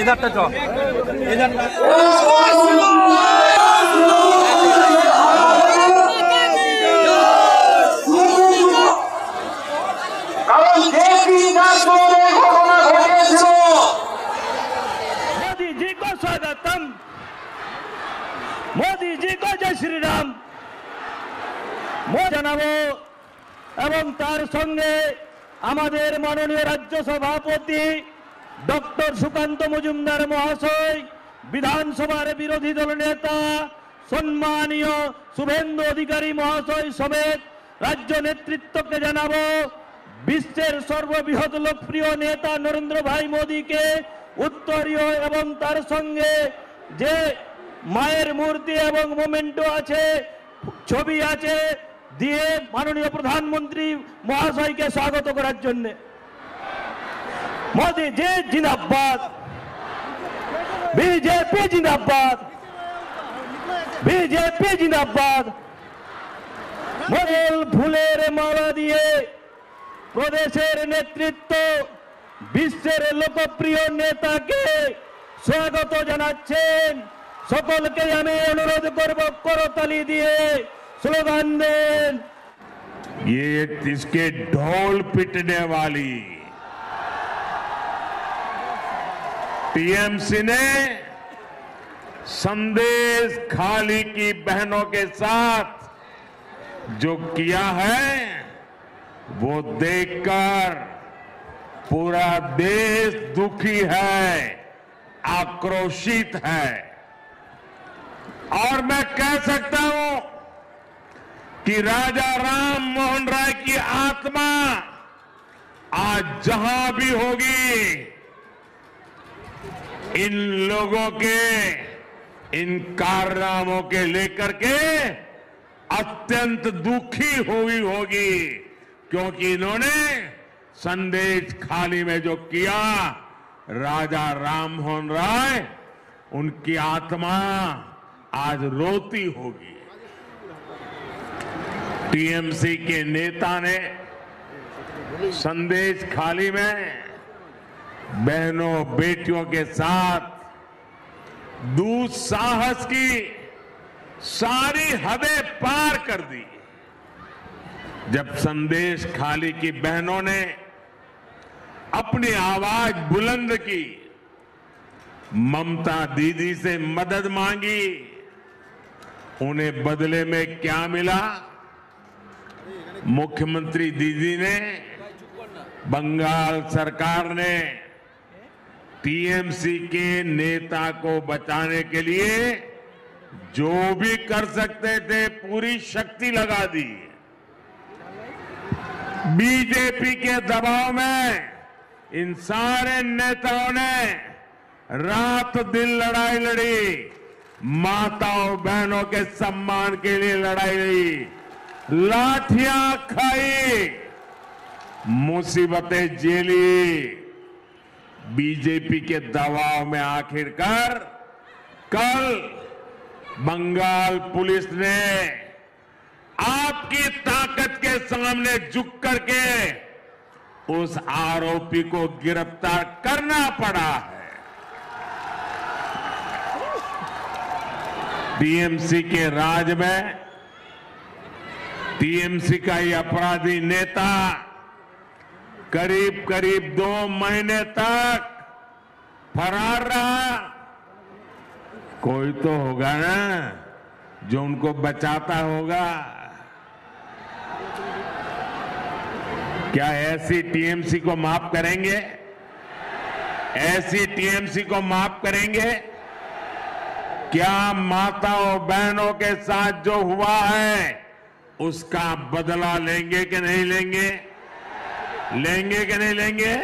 इधर तो मोदी जी को स्वागतम, मोदी जी को जय श्री राम জানাবো এবং তার সঙ্গে আমাদের মাননীয় রাজ্য সভাপতি ডক্টর সুকান্ত মজুমদার মহাশয়, বিধানসভার বিরোধী দল নেতা সম্মানীয় শুভেন্দু অধিকারী মহাশয় সমেত রাজ্য নেতৃত্বকে জানাবো বিশ্বের সর্ববৃহৎ লোকপ্রিয় নেতা নরেন্দ্র ভাই মোদীকে উত্তরীয় এবং তার সঙ্গে যে মায়ের মূর্তি এবং মোমেন্টো আছে, ছবি আছে দিয়ে মাননীয় প্রধানমন্ত্রী মহাশয়কে স্বাগত করার জন্য। মোদী জি জিন্দাবাদ, বিজেপি জিন্দাবাদ, বিজেপি জিন্দাবাদ। মোদী ফুলের মালা দিয়ে প্রদেশের নেতৃত্ব বিশ্বের লোকপ্রিয় নেতাকে স্বাগত জানাচ্ছেন। সকলকে আমি অনুরোধ করব করতালি দিয়ে स्लोगन दें। ये इसके ढोल पिटने वाली टीएमसी ने संदेश खाली की बहनों के साथ जो किया है वो देखकर पूरा देश दुखी है, आक्रोशित है। और मैं कह सकता हूं कि राजा राम मोहन राय की आत्मा आज जहां भी होगी, इन लोगों के इन कारनामों के लेकर के अत्यंत दुखी हुई होगी, क्योंकि इन्होंने संदेश खाली में जो किया, राजा राम मोहन राय, उनकी आत्मा आज रोती होगी। टीएमसी के नेता ने संदेश खाली में बहनों बेटियों के साथ दुस्साहस की सारी हदें पार कर दी। जब संदेश खाली की बहनों ने अपनी आवाज बुलंद की, ममता दीदी से मदद मांगी, उन्हें बदले में क्या मिला? मुख्यमंत्री दीदी ने, बंगाल सरकार ने टीएमसी के नेता को बचाने के लिए जो भी कर सकते थे पूरी शक्ति लगा दी। बीजेपी के दबाव में इन सारे नेताओं ने रात दिन लड़ाई लड़ी, माताओं बहनों के सम्मान के लिए लड़ाई लड़ी, लाठियां खाई, मुसीबतें झेली। बीजेपी के दबाव में आखिरकार कल बंगाल पुलिस ने आपकी ताकत के सामने झुक करके उस आरोपी को गिरफ्तार करना पड़ा है। टीएमसी के राज में टीएमसी का ये अपराधी नेता करीब करीब 2 महीने तक फरार रहा। कोई तो होगा ना जो उनको बचाता होगा। क्या ऐसी टीएमसी को माफ करेंगे? ऐसी टीएमसी को माफ करेंगे? क्या माताओं बहनों के साथ जो हुआ है उसका बदला लेंगे कि नहीं लेंगे? लेंगे कि नहीं लेंगे?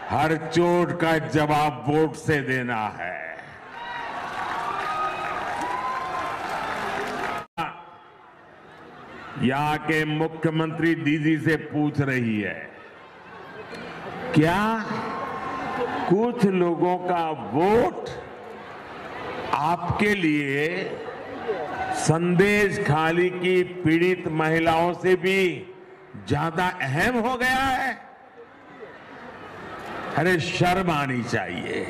हर चोट का जवाब वोट से देना है। यहाँ के मुख्यमंत्री दीदी से पूछ रही है, क्या कुछ लोगों का वोट आपके लिए संदेश खाली की पीड़ित महिलाओं से भी ज्यादा अहम हो गया है? अरे शर्म आनी चाहिए।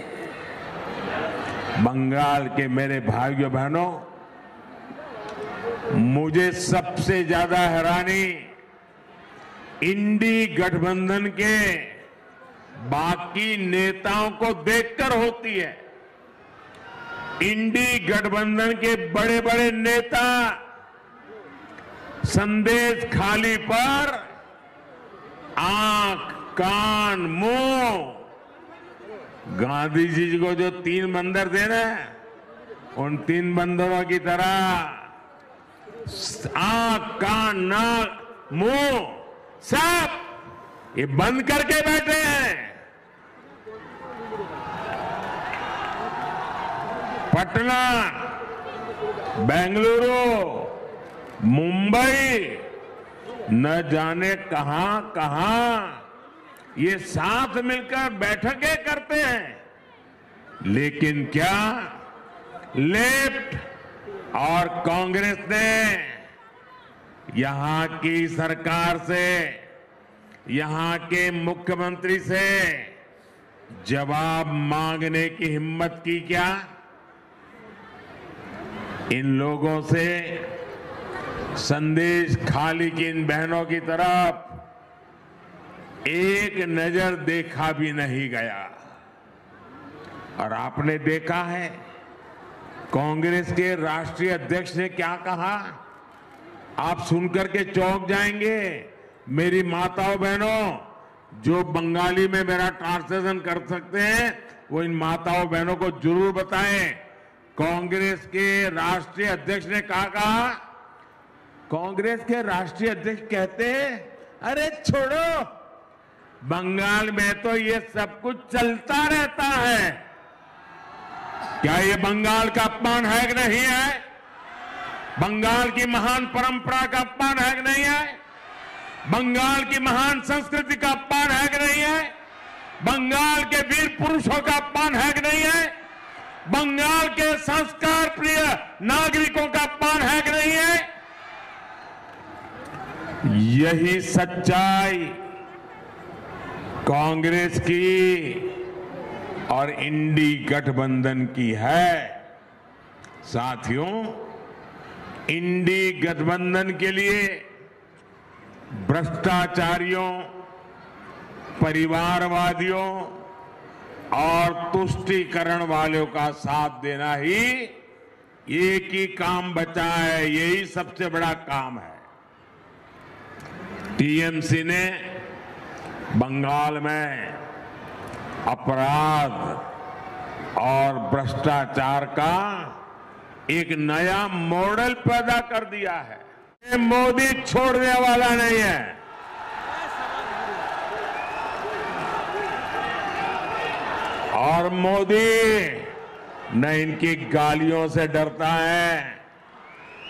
बंगाल के मेरे भाइयों बहनों, मुझे सबसे ज्यादा हैरानी इंडी गठबंधन के बाकी नेताओं को देखकर होती है। इंडी गठबंधन के बड़े बड़े नेता संदेश खाली पर आंख, कान, मुंह, गांधी जी को जो 3 बंदर देना उन 3 बंदरों की तरह आंख, कान, नाक, मुंह सब ये बंद करके बैठे हैं। पटना, बेंगलुरु, मुंबई, न जाने कहां कहां ये साथ मिलकर बैठकें करते हैं। लेकिन क्या लेफ्ट और कांग्रेस ने यहां की सरकार से, यहां के मुख्यमंत्री से जवाब मांगने की हिम्मत की क्या? इन लोगों से संदेश खाली की इन बहनों की तरफ एक नजर देखा भी नहीं गया। और आपने देखा है कांग्रेस के राष्ट्रीय अध्यक्ष ने क्या कहा? आप सुनकर के चौंक जाएंगे। मेरी माताओं बहनों, जो बंगाली में मेरा ट्रांसलेशन कर सकते हैं वो इन माताओं बहनों को जरूर बताएं। कांग्रेस के राष्ट्रीय अध्यक्ष ने कहा, कांग्रेस के राष्ट्रीय अध्यक्ष कहते हैं, अरे छोड़ो, बंगाल में तो ये सब कुछ चलता रहता है। क्या ये बंगाल का अपमान है कि नहीं है? बंगाल की महान परंपरा का अपमान है कि नहीं है? बंगाल की महान संस्कृति का अपमान है कि नहीं है? बंगाल के वीर पुरुषों का अपमान है कि नहीं है? बंगाल के संस्कार प्रिय नागरिकों का अपमान है कि नहीं है? यही सच्चाई कांग्रेस की और इंडी गठबंधन की है। साथियों, इंडी गठबंधन के लिए भ्रष्टाचारियों, परिवारवादियों और तुष्टीकरण वालों का साथ देना ही एक ही काम बचा है। यही सबसे बड़ा काम है। टीएमसी ने बंगाल में अपराध और भ्रष्टाचार का एक नया मॉडल पैदा कर दिया है। ये मोदी छोड़ने वाला नहीं है। और मोदी न इनकी गालियों से डरता है,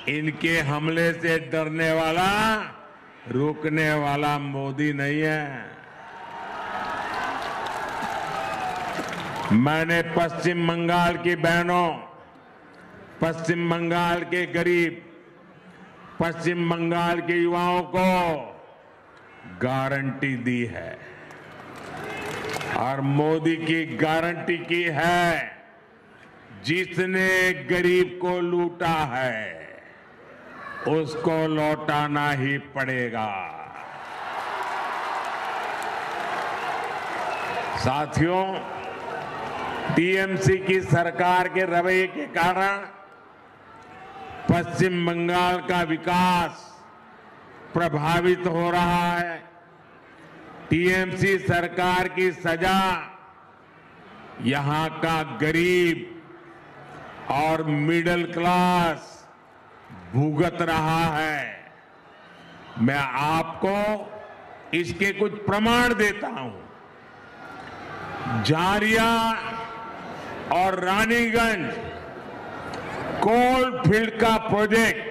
इनके हमले से डरने वाला, रुकने वाला मोदी नहीं है। मैंने पश्चिम बंगाल की बहनों, पश्चिम बंगाल के गरीब, पश्चिम बंगाल के युवाओं को गारंटी दी है और मोदी की गारंटी की है, जिसने गरीब को लूटा है उसको लौटाना ही पड़ेगा। साथियों, टीएमसी की सरकार के रवैये के कारण पश्चिम बंगाल का विकास प्रभावित हो रहा है। टीएमसी सरकार की सजा यहां का गरीब और मिडिल क्लास भुगत रहा है। मैं आपको इसके कुछ प्रमाण देता हूं। झारिया और रानीगंज कोल फील्ड का प्रोजेक्ट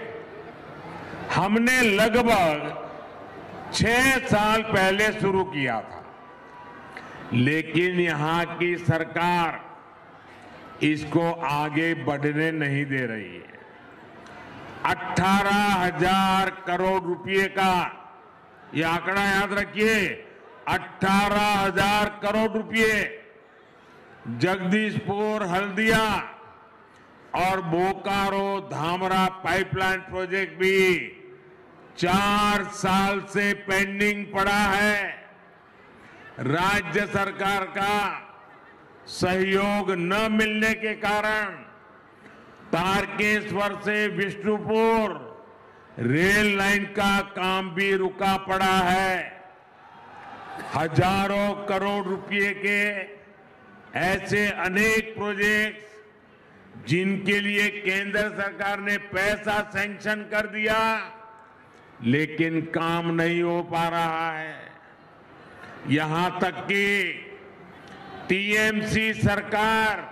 हमने लगभग 6 साल पहले शुरू किया था, लेकिन यहां की सरकार इसको आगे बढ़ने नहीं दे रही है। 18,000 करोड़ रुपए का, ये आंकड़ा याद रखिए, 18,000 करोड़ रुपए जगदीशपुर हल्दिया और बोकारो धामरा पाइपलाइन प्रोजेक्ट भी 4 साल से पेंडिंग पड़ा है। राज्य सरकार का सहयोग न मिलने के कारण तारकेश्वर से विष्णुपुर रेल लाइन का काम भी रुका पड़ा है। हजारों करोड़ रुपए के ऐसे अनेक प्रोजेक्ट्स जिनके लिए केंद्र सरकार ने पैसा सैंक्शन कर दिया लेकिन काम नहीं हो पा रहा है। यहां तक कि टीएमसी सरकार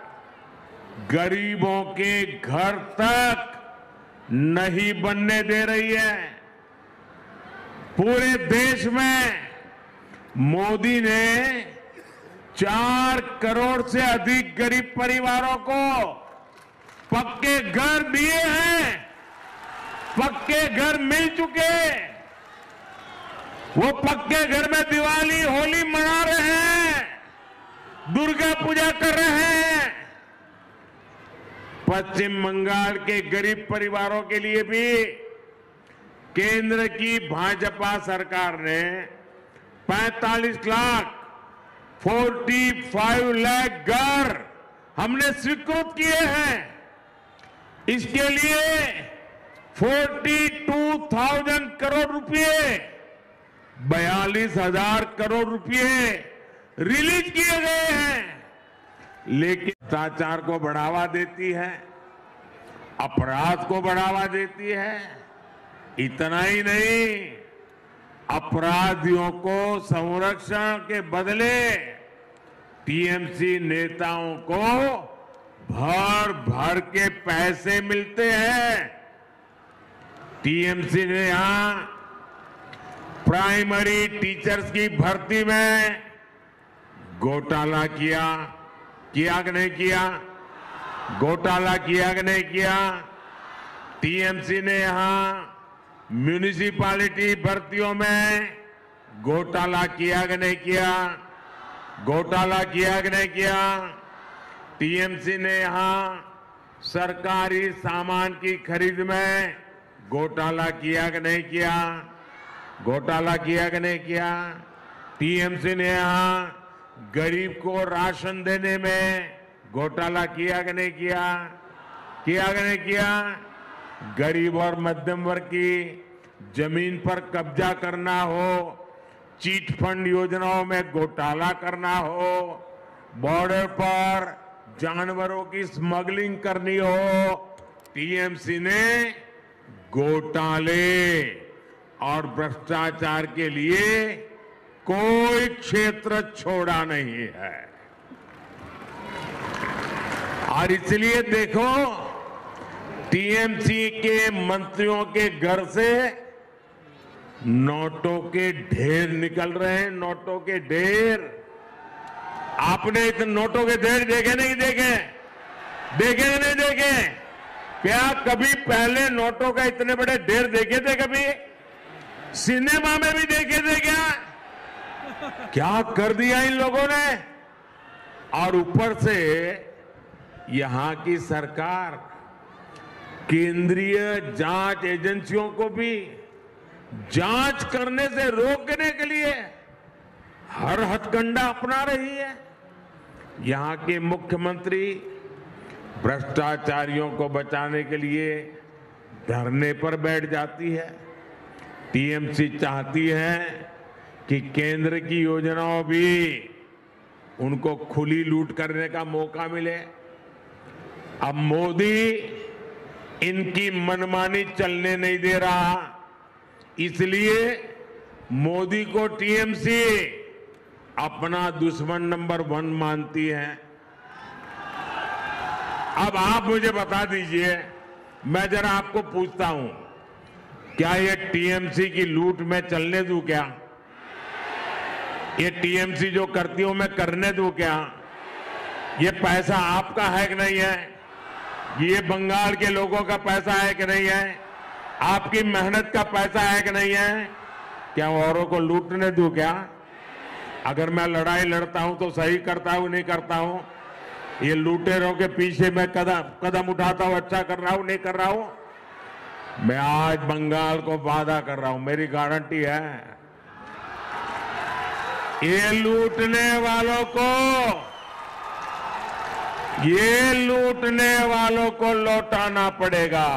गरीबों के घर तक नहीं बनने दे रही है। पूरे देश में मोदी ने 4 करोड़ से अधिक गरीब परिवारों को पक्के घर दिए हैं, पक्के घर मिल चुके। वो पक्के घर में दिवाली होली मना रहे हैं, दुर्गा पूजा कर रहे हैं। पश्चिम बंगाल के गरीब परिवारों के लिए भी केंद्र की भाजपा सरकार ने 45 लाख घर हमने स्वीकृत किए हैं। इसके लिए 42,000 करोड़ रुपए 42,000 करोड़ रुपए रिलीज किए गए हैं। लेकिन भ्रष्टाचार को बढ़ावा देती है, अपराध को बढ़ावा देती है। इतना ही नहीं, अपराधियों को संरक्षण के बदले टीएमसी नेताओं को भर भर के पैसे मिलते हैं। टीएमसी ने यहां प्राइमरी टीचर्स की भर्ती में घोटाला किया कि नहीं किया? घोटाला किया कि नहीं किया? टीएमसी ने यहां म्यूनिसिपैलिटी भर्तियों में घोटाला किया कि नहीं किया? घोटाला किया कि नहीं किया? टीएमसी ने यहां सरकारी सामान की खरीद में घोटाला किया कि नहीं किया? घोटाला किया कि नहीं किया? टीएमसी ने यहां गरीब को राशन देने में घोटाला किया कि नहीं किया? किया कि नहीं किया? गरीब और मध्यम वर्ग की जमीन पर कब्जा करना हो, चीट फंड योजनाओं में घोटाला करना हो, बॉर्डर पर जानवरों की स्मगलिंग करनी हो, टीएमसी ने घोटाले और भ्रष्टाचार के लिए कोई क्षेत्र छोड़ा नहीं है। और इसलिए देखो, टीएमसी के मंत्रियों के घर से नोटों के ढेर निकल रहे हैं, नोटों के ढेर। आपने इतने नोटों के ढेर देखे नहीं देखे? देखे नहीं देखे? क्या कभी पहले नोटों का इतने बड़े ढेर देखे थे? कभी सिनेमा में भी देखे थे क्या? क्या कर दिया इन लोगों ने। और ऊपर से यहां की सरकार केंद्रीय जांच एजेंसियों को भी जांच करने से रोकने के लिए हर हथकंडा अपना रही है। यहां के मुख्यमंत्री भ्रष्टाचारियों को बचाने के लिए धरने पर बैठ जाती है। टीएमसी चाहती है कि केंद्र की योजनाओं भी उनको खुली लूट करने का मौका मिले। अब मोदी इनकी मनमानी चलने नहीं दे रहा, इसलिए मोदी को टीएमसी अपना दुश्मन नंबर 1 मानती है। अब आप मुझे बता दीजिए, मैं जरा आपको पूछता हूं, क्या ये टीएमसी की लूट में चलने दूं क्या? ये टीएमसी जो करती हो मैं करने दूं क्या? ये पैसा आपका है कि नहीं है? ये बंगाल के लोगों का पैसा है कि नहीं है? आपकी मेहनत का पैसा है कि नहीं है? क्या औरों को लूटने दूं क्या? अगर मैं लड़ाई लड़ता हूं तो सही करता हूं नहीं करता हूं, ये लुटेरों के पीछे मैं कदम उठाता हूं, अच्छा कर रहा हूं नहीं कर रहा हूं। मैं आज बंगाल को वादा कर रहा हूं, मेरी गारंटी है, ये लूटने वालों को लौटाना पड़ेगा।